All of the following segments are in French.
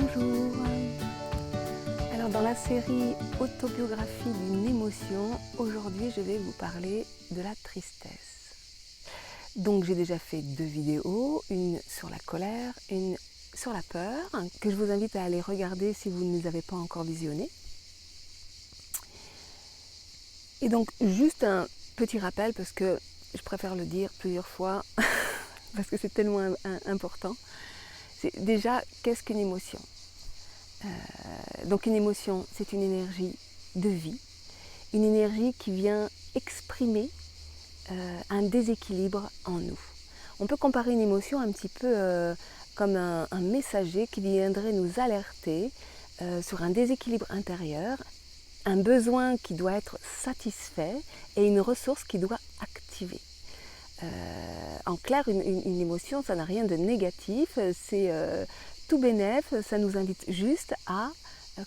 Bonjour. Alors dans la série Autobiographie d'une émotion, aujourd'hui je vais vous parler de la tristesse. Donc j'ai déjà fait 2 vidéos, une sur la colère, une sur la peur, que je vous invite à aller regarder si vous ne les avez pas encore visionnées. Et donc juste un petit rappel, parce que je préfère le dire plusieurs fois, parce que c'est tellement important. C'est déjà, qu'est-ce qu'une émotion ? Donc une émotion, c'est une énergie de vie, une énergie qui vient exprimer un déséquilibre en nous. On peut comparer une émotion un petit peu comme un messager qui viendrait nous alerter sur un déséquilibre intérieur, un besoin qui doit être satisfait et une ressource qui doit activer. En clair, une émotion, ça n'a rien de négatif, c'est tout bénef, ça nous invite juste à à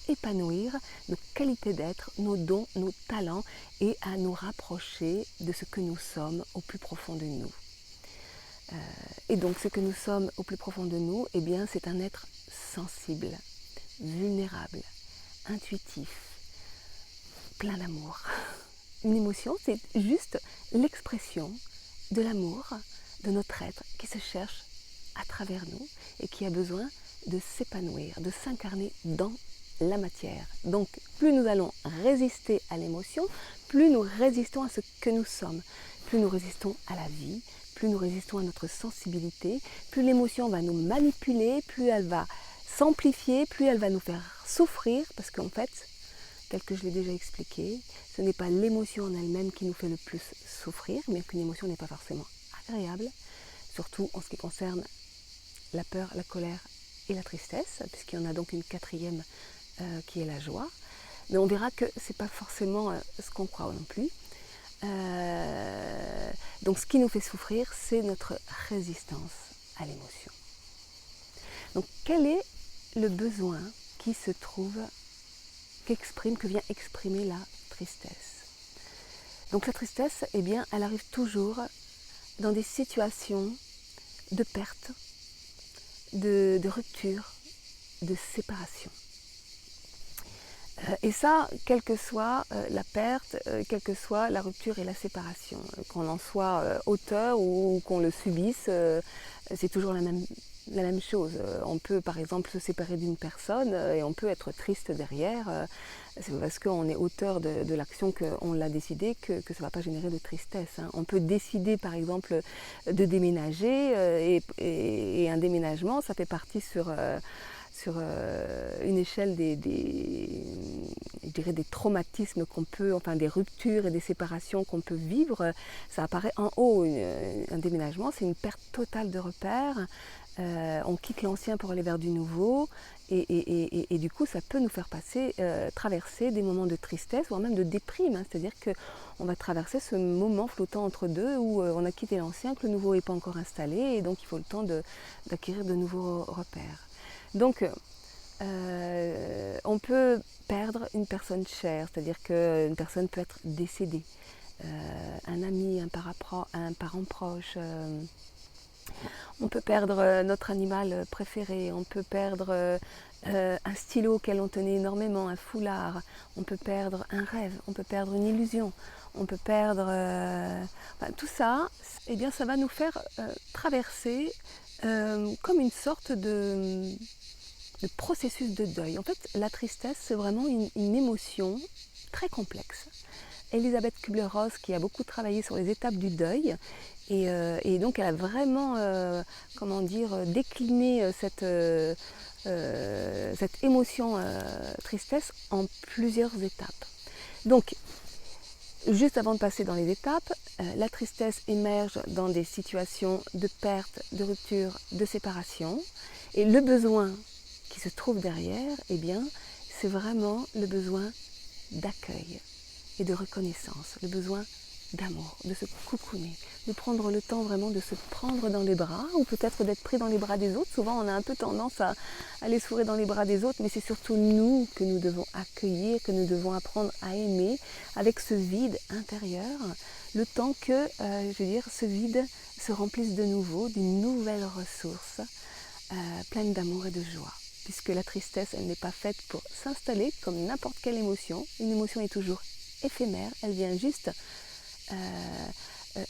épanouir nos qualités d'être, nos dons, nos talents et à nous rapprocher de ce que nous sommes au plus profond de nous. Et donc ce que nous sommes au plus profond de nous, eh bien c'est un être sensible, vulnérable, intuitif, plein d'amour. Une émotion, c'est juste l'expression de l'amour de notre être qui se cherche à travers nous et qui a besoin de s'épanouir, de s'incarner dans la matière. Donc plus nous allons résister à l'émotion, plus nous résistons à ce que nous sommes, plus nous résistons à la vie, plus nous résistons à notre sensibilité, plus l'émotion va nous manipuler, plus elle va s'amplifier, plus elle va nous faire souffrir, parce qu'en fait, tel que je l'ai déjà expliqué, ce n'est pas l'émotion en elle-même qui nous fait le plus souffrir, mais qu'une émotion n'est pas forcément agréable, surtout en ce qui concerne la peur, la colère et la tristesse, puisqu'il y en a donc une quatrième qui est la joie. Mais on verra que ce n'est pas forcément ce qu'on croit non plus. Donc ce qui nous fait souffrir, c'est notre résistance à l'émotion. Donc quel est le besoin qui se trouve, que vient exprimer la tristesse ? Donc la tristesse, eh bien, elle arrive toujours dans des situations de perte, de rupture, de séparation. Et ça, quelle que soit la perte, quelle que soit la rupture et la séparation, qu'on en soit auteur ou qu'on le subisse, c'est toujours la même chose. On peut par exemple se séparer d'une personne et on peut être triste derrière. C'est parce qu'on est auteur de l'action qu'on l'a décidé que ça ne va pas générer de tristesse. On peut décider par exemple de déménager et un déménagement, ça fait partie sur une échelle je dirais des traumatismes qu'on peut, enfin des ruptures et des séparations qu'on peut vivre. Ça apparaît en haut. Un déménagement, c'est une perte totale de repères. On quitte l'ancien pour aller vers du nouveau et du coup ça peut nous faire traverser des moments de tristesse voire même de déprime, c'est-à-dire qu'on va traverser ce moment flottant entre deux où on a quitté l'ancien, que le nouveau n'est pas encore installé et donc il faut le temps d'acquérir de nouveaux repères. Donc on peut perdre une personne chère, c'est-à-dire qu'une personne peut être décédée, un ami, un parent proche. On peut perdre notre animal préféré, on peut perdre un stylo auquel on tenait énormément, un foulard, on peut perdre un rêve, on peut perdre une illusion, on peut perdre... tout ça, eh bien, ça va nous faire traverser comme une sorte de processus de deuil. En fait, la tristesse, c'est vraiment une émotion très complexe. Elisabeth Kübler-Ross, qui a beaucoup travaillé sur les étapes du deuil, et donc elle a vraiment décliné cette émotion tristesse en plusieurs étapes. Donc, juste avant de passer dans les étapes, la tristesse émerge dans des situations de perte, de rupture, de séparation, et le besoin qui se trouve derrière, eh bien, c'est vraiment le besoin d'accueil et de reconnaissance, le besoin d'amour, de se coucouner, de prendre le temps vraiment de se prendre dans les bras ou peut-être d'être pris dans les bras des autres. Souvent on a un peu tendance à aller s'ouvrir dans les bras des autres, mais c'est surtout nous que nous devons accueillir, que nous devons apprendre à aimer avec ce vide intérieur, le temps que ce vide se remplisse de nouveau d'une nouvelle ressource pleine d'amour et de joie. puisque la tristesse, elle n'est pas faite pour s'installer comme n'importe quelle émotion. Une émotion est toujours éphémère, elle vient juste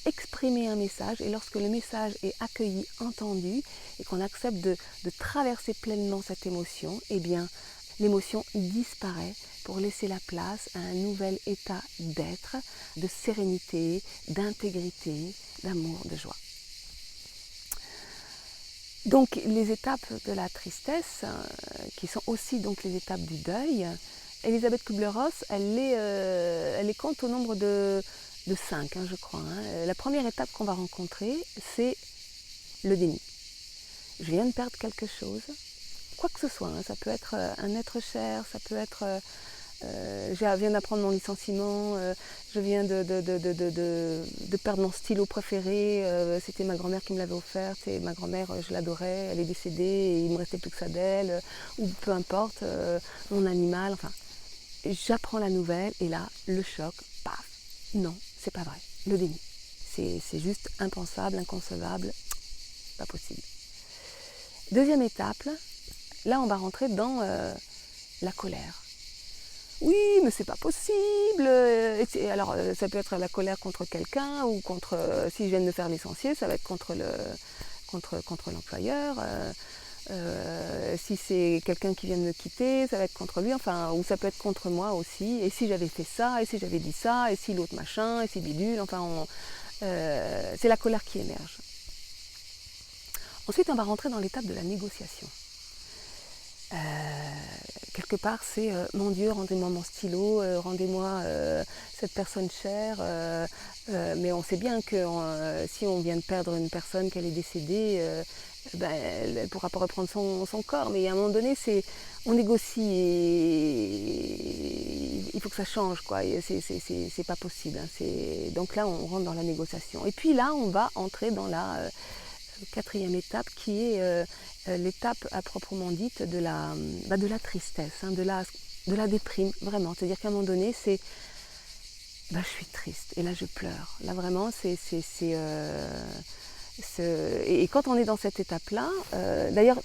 exprimer un message, et lorsque le message est accueilli, entendu, et qu'on accepte de traverser pleinement cette émotion, eh bien l'émotion disparaît pour laisser la place à un nouvel état d'être, de sérénité, d'intégrité, d'amour, de joie. Donc les étapes de la tristesse, qui sont aussi donc les étapes du deuil, Elisabeth Kübler-Ross, elle les compte au nombre de 5, je crois. La première étape qu'on va rencontrer, c'est le déni. Je viens de perdre quelque chose, quoi que ce soit, ça peut être un être cher, ça peut être... je viens d'apprendre mon licenciement, je viens de perdre mon stylo préféré, c'était ma grand-mère qui me l'avait offert, et ma grand-mère, je l'adorais, elle est décédée et il ne me restait plus que ça d'elle, ou peu importe, mon animal, enfin, j'apprends la nouvelle et là, le choc, paf, non, c'est pas vrai, le déni, c'est juste impensable, inconcevable, pas possible. Deuxième étape, là on va rentrer dans la colère. Oui, mais c'est pas possible. Alors, ça peut être la colère contre quelqu'un ou contre, si je viens de me faire licencier, ça va être contre l'employeur. Si c'est quelqu'un qui vient de me quitter, ça va être contre lui, enfin, ou ça peut être contre moi aussi. Et si j'avais fait ça, et si j'avais dit ça, et si l'autre machin, et si bidule, enfin, c'est la colère qui émerge. Ensuite, on va rentrer dans l'étape de la négociation. Quelque part, c'est mon Dieu, rendez-moi mon stylo, rendez-moi cette personne chère. Mais on sait bien que si on vient de perdre une personne, qu'elle est décédée, elle ne pourra pas reprendre son corps. Mais à un moment donné, on négocie et il faut que ça change, quoi. C'est pas possible. Donc là, on rentre dans la négociation. Et puis là, on va entrer dans la quatrième étape qui est l'étape à proprement dite de la tristesse, de la déprime, vraiment. C'est-à-dire qu'à un moment donné, c'est je suis triste et là je pleure. Là vraiment, et quand on est dans cette étape-là, d'ailleurs,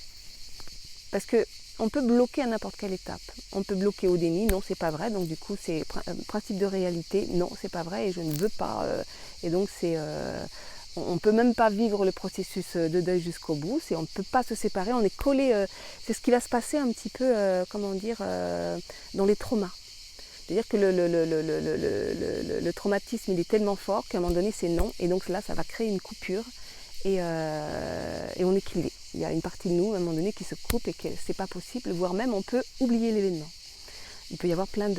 parce que on peut bloquer à n'importe quelle étape. On peut bloquer au déni, non, c'est pas vrai. Donc du coup, c'est principe de réalité, non, c'est pas vrai et je ne veux pas. Et donc c'est on ne peut même pas vivre le processus de deuil jusqu'au bout, on ne peut pas se séparer, on est collé, c'est ce qui va se passer un petit peu, dans les traumas. C'est-à-dire que le traumatisme il est tellement fort qu'à un moment donné c'est non, et donc là ça va créer une coupure et on est killé. Il y a une partie de nous à un moment donné qui se coupe et que c'est pas possible, voire même on peut oublier l'événement. Il peut y avoir plein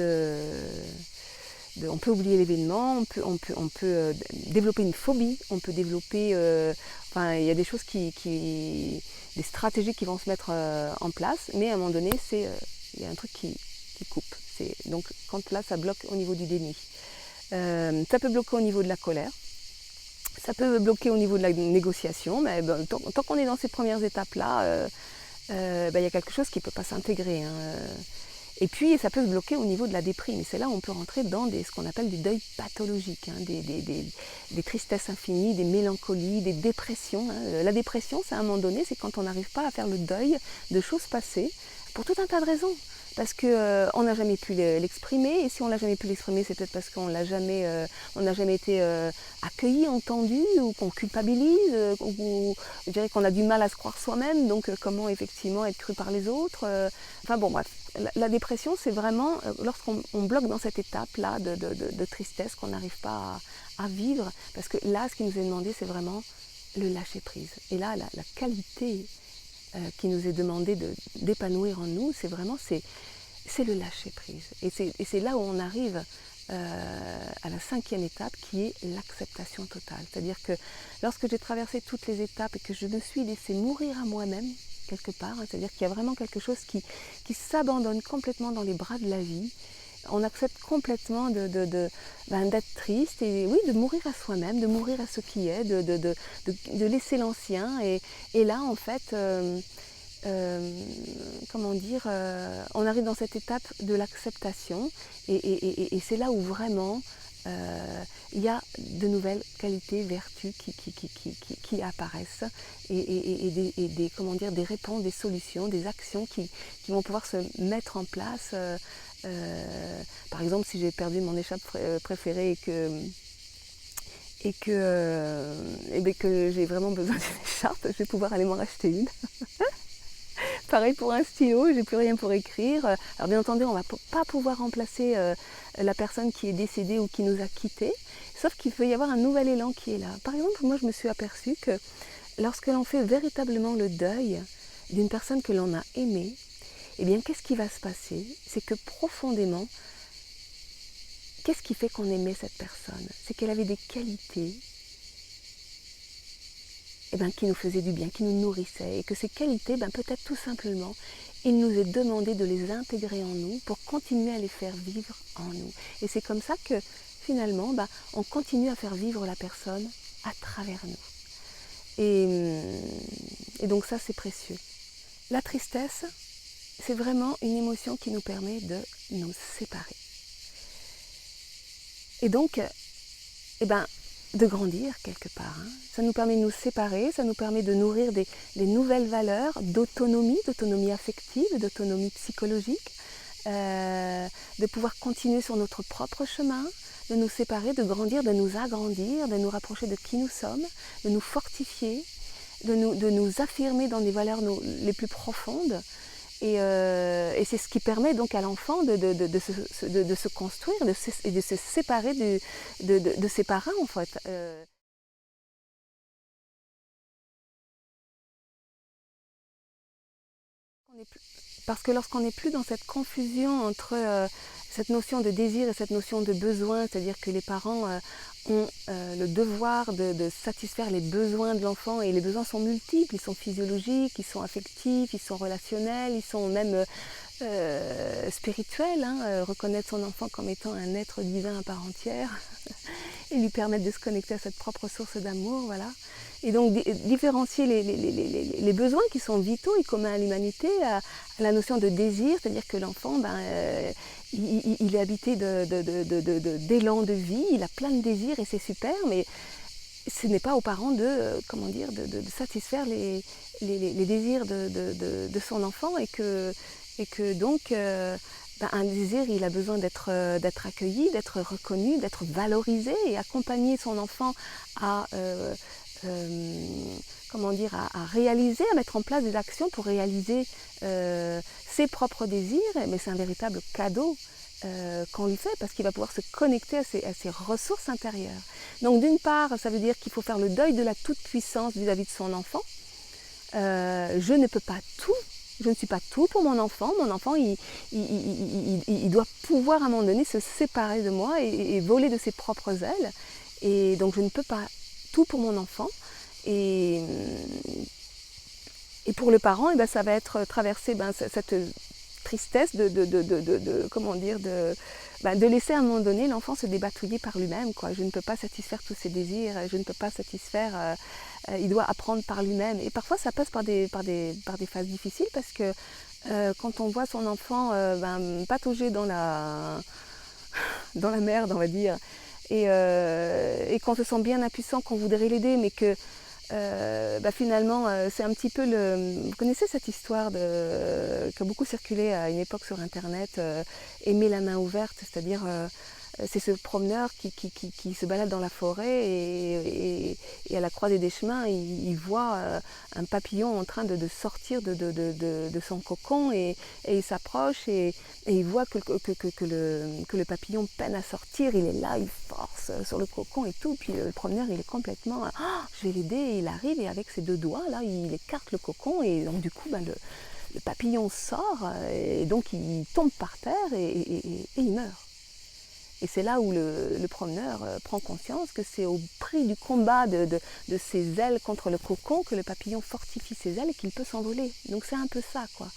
on peut oublier l'événement, on peut développer une phobie, on peut développer... il y a des choses des stratégies qui vont se mettre en place, mais à un moment donné, il y a un truc qui coupe. Donc quand là, ça bloque au niveau du déni. Ça peut bloquer au niveau de la colère, ça peut bloquer au niveau de la négociation, mais tant qu'on est dans ces premières étapes-là, il y a quelque chose qui ne peut pas s'intégrer. Et puis, ça peut se bloquer au niveau de la déprime. Et c'est là où on peut rentrer dans ce qu'on appelle du deuil pathologique, des tristesses infinies, des mélancolies, des dépressions. La dépression, c'est à un moment donné, c'est quand on n'arrive pas à faire le deuil de choses passées, pour tout un tas de raisons. Parce qu'on n'a jamais pu l'exprimer, et si on n'a jamais pu l'exprimer, c'est peut-être parce qu'on n'a jamais été accueilli, entendu, ou qu'on culpabilise, ou je dirais qu'on a du mal à se croire soi-même, donc comment effectivement être cru par les autres. Enfin bon, bref, la dépression, c'est vraiment lorsqu'on bloque dans cette étape-là de tristesse qu'on n'arrive pas à vivre, parce que là, ce qui nous est demandé, c'est vraiment le lâcher-prise. Et là, la qualité qui nous est demandé d'épanouir en nous, c'est le lâcher-prise. Et c'est là où on arrive à la cinquième étape, qui est l'acceptation totale. C'est-à-dire que lorsque j'ai traversé toutes les étapes et que je me suis laissée mourir à moi-même, quelque part, c'est-à-dire qu'il y a vraiment quelque chose qui s'abandonne complètement dans les bras de la vie, on accepte complètement d'être triste et oui, de mourir à soi-même, de mourir à ce qui est, de laisser l'ancien. Et là, en fait, on arrive dans cette étape de l'acceptation et c'est là où vraiment il y a de nouvelles qualités, vertus qui apparaissent et comment dire, des réponses, des solutions, des actions qui vont pouvoir se mettre en place. Par exemple, si j'ai perdu mon écharpe préférée que j'ai vraiment besoin d'une écharpe, je vais pouvoir aller m'en racheter une. Pareil pour un stylo, j'ai plus rien pour écrire. Alors bien entendu, on ne va pas pouvoir remplacer la personne qui est décédée ou qui nous a quittés, sauf qu'il peut y avoir un nouvel élan qui est là. Par exemple, moi je me suis aperçue que lorsque l'on fait véritablement le deuil d'une personne que l'on a aimée, eh bien qu'est-ce qui va se passer? C'est que profondément, qu'est-ce qui fait qu'on aimait cette personne? C'est qu'elle avait des qualités qui nous faisaient du bien, qui nous nourrissaient, et que ces qualités, peut-être tout simplement, il nous est demandé de les intégrer en nous pour continuer à les faire vivre en nous. Et c'est comme ça que finalement, on continue à faire vivre la personne à travers nous. Et donc ça, c'est précieux. La tristesse, c'est vraiment une émotion qui nous permet de nous séparer. Et donc, de grandir quelque part. Ça nous permet de nous séparer, ça nous permet de nourrir des nouvelles valeurs d'autonomie affective, d'autonomie psychologique, de pouvoir continuer sur notre propre chemin, de nous séparer, de grandir, de nous agrandir, de nous rapprocher de qui nous sommes, de nous fortifier, de nous affirmer dans des valeurs les plus profondes. Et c'est ce qui permet donc à l'enfant de se construire et de se séparer de ses parents en fait. Parce que lorsqu'on n'est plus dans cette confusion entre cette notion de désir et cette notion de besoin, c'est-à-dire que les parents ont le devoir de satisfaire les besoins de l'enfant, et les besoins sont multiples, ils sont physiologiques, ils sont affectifs, ils sont relationnels, ils sont même spirituels, reconnaître son enfant comme étant un être divin à part entière et lui permettre de se connecter à cette propre source d'amour, voilà. Et donc différencier les besoins qui sont vitaux et communs à l'humanité à la notion de désir, c'est-à-dire que l'enfant, il est habité d'élan de vie, il a plein de désirs et c'est super, mais ce n'est pas aux parents de satisfaire les désirs de son enfant, et que donc un désir, il a besoin d'être accueilli, d'être reconnu, d'être valorisé, et accompagner son enfant à réaliser, à mettre en place des actions pour réaliser ses propres désirs. Mais c'est un véritable cadeau qu'on lui fait, parce qu'il va pouvoir se connecter à ses ressources intérieures. Donc d'une part, ça veut dire qu'il faut faire le deuil de la toute-puissance vis-à-vis de son enfant. Je ne peux pas tout, je ne suis pas tout pour mon enfant. Mon enfant, il doit pouvoir à un moment donné se séparer de moi et voler de ses propres ailes. Et donc je ne peux pas tout pour mon enfant. Et pour le parent, ça va être traverser cette tristesse de laisser à un moment donné l'enfant se débatouiller par lui-même, quoi. Je ne peux pas satisfaire tous ses désirs, je ne peux pas satisfaire, il doit apprendre par lui-même. Et parfois ça passe par des phases difficiles, parce que quand on voit son enfant patauger dans la merde, on va dire, et qu'on se sent bien impuissant, qu'on voudrait l'aider, mais que finalement c'est un petit peu vous connaissez cette histoire qui a beaucoup circulé à une époque sur internet, aimer la main ouverte, c'est-à-dire c'est ce promeneur qui se balade dans la forêt et à la croisée des chemins, il voit un papillon en train de sortir de son cocon, et il s'approche et il voit que le papillon peine à sortir. Il est là, il force sur le cocon et tout, puis le promeneur, il est complètement je vais l'aider, et il arrive, et avec ses deux doigts là, il écarte le cocon, et donc du coup le papillon sort, et donc il tombe par terre et il meurt. Et c'est là où le promeneur prend conscience que c'est au prix du combat de ses ailes contre le cocon que le papillon fortifie ses ailes et qu'il peut s'envoler. Donc c'est un peu ça, quoi.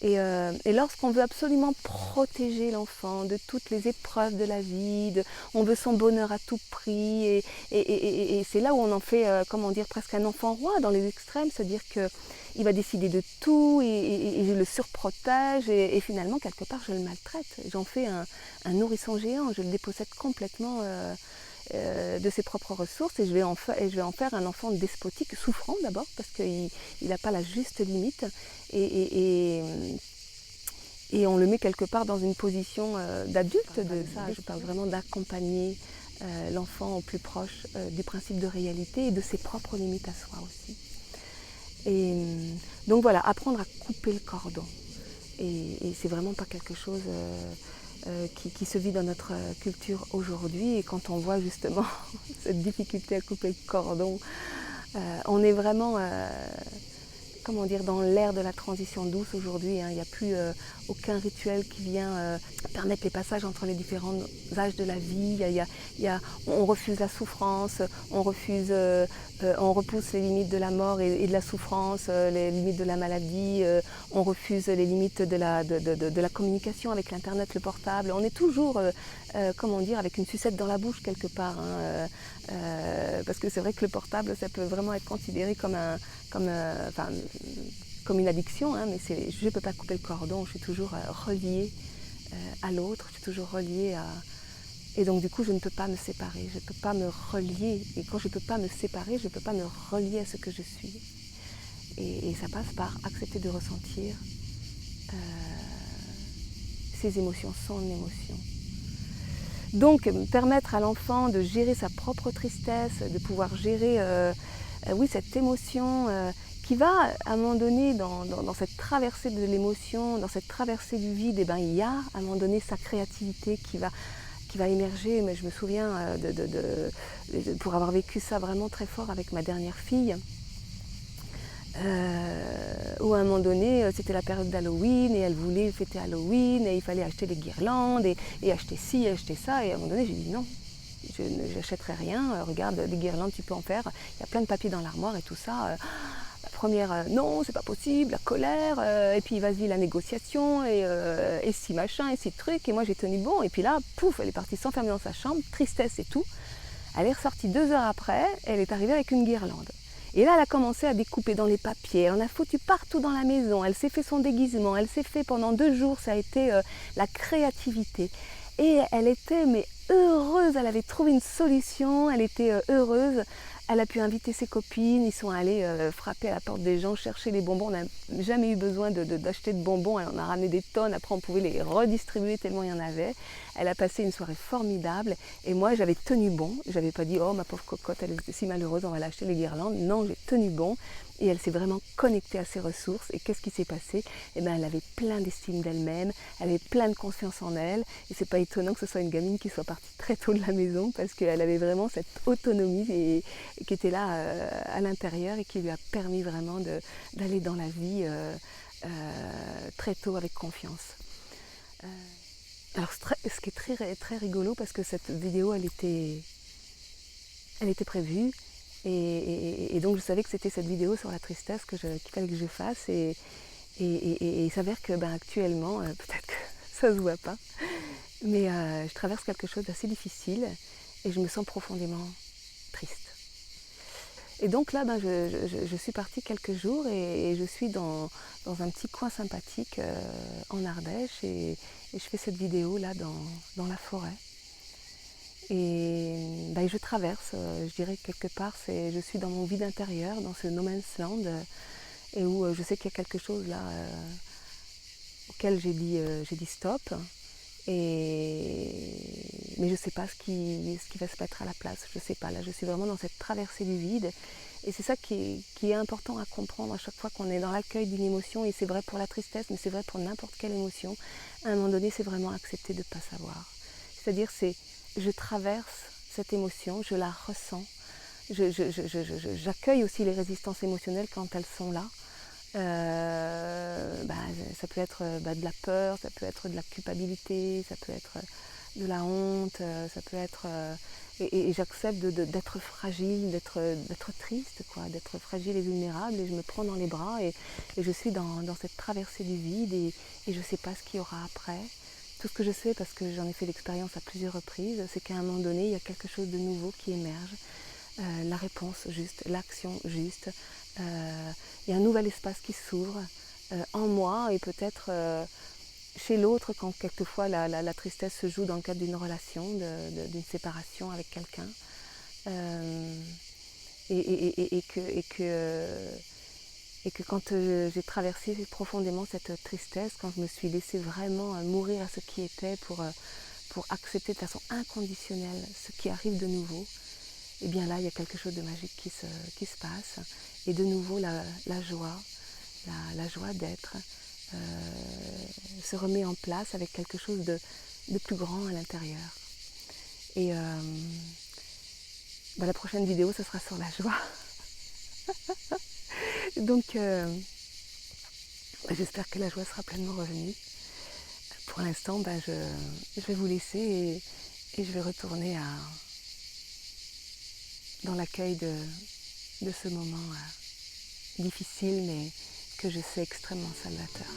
Et lorsqu'on veut absolument protéger l'enfant de toutes les épreuves de la vie, on veut son bonheur à tout prix, et c'est là où on en fait, comment dire, presque un enfant roi dans les extrêmes, c'est-à-dire qu'il va décider de tout, et je le surprotège, et finalement, quelque part, je le maltraite. J'en fais un nourrisson géant, je le dépossède complètement de ses propres ressources, et je vais en faire un enfant despotique, souffrant d'abord, parce qu'il n'a pas la juste limite, et on le met quelque part dans une position d'adulte. Je parle vraiment d'accompagner l'enfant au plus proche du principe de réalité et de ses propres limites à soi aussi. Et donc voilà, apprendre à couper le cordon. Et c'est vraiment pas quelque chose qui se vit dans notre culture aujourd'hui. Et quand on voit justement cette difficulté à couper le cordon, on est vraiment comment dire, dans l'ère de la transition douce aujourd'hui. Il n'y a plus aucun rituel qui vient permettre les passages entre les différents âges de la vie. On refuse la souffrance, on repousse les limites de la mort et de la souffrance, les limites de la maladie, on refuse les limites de la communication avec l'internet, le portable. On est toujours, comment dire, avec une sucette dans la bouche quelque part, hein, parce que c'est vrai que le portable, ça peut vraiment être considéré comme une addiction, hein, mais je ne peux pas couper le cordon, je suis toujours reliée à l'autre, je suis toujours reliée à... Et donc du coup, je ne peux pas me séparer, je ne peux pas me relier. Et quand je ne peux pas me séparer, je ne peux pas me relier à ce que je suis. Et ça passe par accepter de ressentir ses émotions, son émotion. Donc, permettre à l'enfant de gérer sa propre tristesse, de pouvoir gérer cette émotion qui va, à un moment donné, dans cette traversée de l'émotion, dans cette traversée du vide, il y a, à un moment donné, sa créativité qui va émerger. Mais je me souviens, pour avoir vécu ça vraiment très fort avec ma dernière fille, où à un moment donné, c'était la période d'Halloween, et elle voulait fêter Halloween, et il fallait acheter des guirlandes, et acheter ci, et acheter ça, et à un moment donné, j'ai dit non. Je n'achèterai rien, regarde, des guirlandes, tu peux en faire, il y a plein de papier dans l'armoire et tout ça. La première, non, c'est pas possible, la colère, et puis vas-y, la négociation, et si machin, et si truc, et moi j'ai tenu bon, et puis là, pouf, elle est partie s'enfermer dans sa chambre, tristesse et tout. Elle est ressortie 2 heures après, elle est arrivée avec une guirlande. Et là, elle a commencé à découper dans les papiers, elle en a foutu partout dans la maison, elle s'est fait son déguisement, elle s'est fait pendant 2 jours, ça a été la créativité. Et elle était mais heureuse, elle avait trouvé une solution, elle était heureuse. Elle a pu inviter ses copines, ils sont allés frapper à la porte des gens, chercher les bonbons. On n'a jamais eu besoin d'acheter de bonbons, elle en a ramené des tonnes, après on pouvait les redistribuer tellement il y en avait. Elle a passé une soirée formidable, et moi j'avais tenu bon, j'avais pas dit « Oh ma pauvre cocotte, elle est si malheureuse, on va l'acheter les guirlandes ». Non, j'ai tenu bon, et elle s'est vraiment connectée à ses ressources. Et qu'est-ce qui s'est passé? Elle avait plein d'estime d'elle-même, elle avait plein de confiance en elle, et c'est pas étonnant que ce soit une gamine qui soit partie très tôt de la maison, parce qu'elle avait vraiment cette autonomie et qui était là à l'intérieur, et qui lui a permis vraiment d'aller dans la vie très tôt avec confiance. Alors ce qui est très, très rigolo, parce que cette vidéo elle était prévue, et donc je savais que c'était cette vidéo sur la tristesse qu'il fallait que je fasse, et il s'avère que actuellement, peut-être que ça se voit pas, mais je traverse quelque chose d'assez difficile, et je me sens profondément triste. Et donc là, je suis partie quelques jours, et je suis dans un petit coin sympathique en Ardèche, et je fais cette vidéo là dans la forêt. Et je traverse, je dirais que quelque part, je suis dans mon vide intérieur, dans ce no man's land, et où je sais qu'il y a quelque chose là auquel j'ai dit stop. Mais je ne sais pas ce qui va se mettre à la place, je ne sais pas. Là, je suis vraiment dans cette traversée du vide, et c'est ça qui est important à comprendre à chaque fois qu'on est dans l'accueil d'une émotion, et c'est vrai pour la tristesse, mais c'est vrai pour n'importe quelle émotion. À un moment donné, c'est vraiment accepter de ne pas savoir. C'est-à-dire, je traverse cette émotion, je la ressens, j'accueille aussi les résistances émotionnelles quand elles sont là. Ça peut être de la peur, ça peut être de la culpabilité, ça peut être de la honte, ça peut être et j'accepte d'être fragile, d'être triste, quoi, d'être fragile et vulnérable, et je me prends dans les bras et je suis dans cette traversée du vide et je ne sais pas ce qu'il y aura après. Tout ce que je sais, parce que j'en ai fait l'expérience à plusieurs reprises, c'est qu'à un moment donné, il y a quelque chose de nouveau qui émerge, la réponse juste, l'action juste, il y a un nouvel espace qui s'ouvre en moi et peut-être chez l'autre, quand quelquefois la tristesse se joue dans le cadre d'une relation, d'une séparation avec quelqu'un. Et que quand j'ai traversé profondément cette tristesse, quand je me suis laissée vraiment mourir à ce qui était pour accepter de façon inconditionnelle ce qui arrive de nouveau, et bien là il y a quelque chose de magique qui se passe. Et de nouveau la joie, la joie d'être se remet en place avec quelque chose de plus grand à l'intérieur. Et la prochaine vidéo, ce sera sur la joie. Donc, j'espère que la joie sera pleinement revenue. Pour l'instant, je vais vous laisser et je vais retourner dans l'accueil de ce moment difficile, mais que je sais extrêmement salvateur.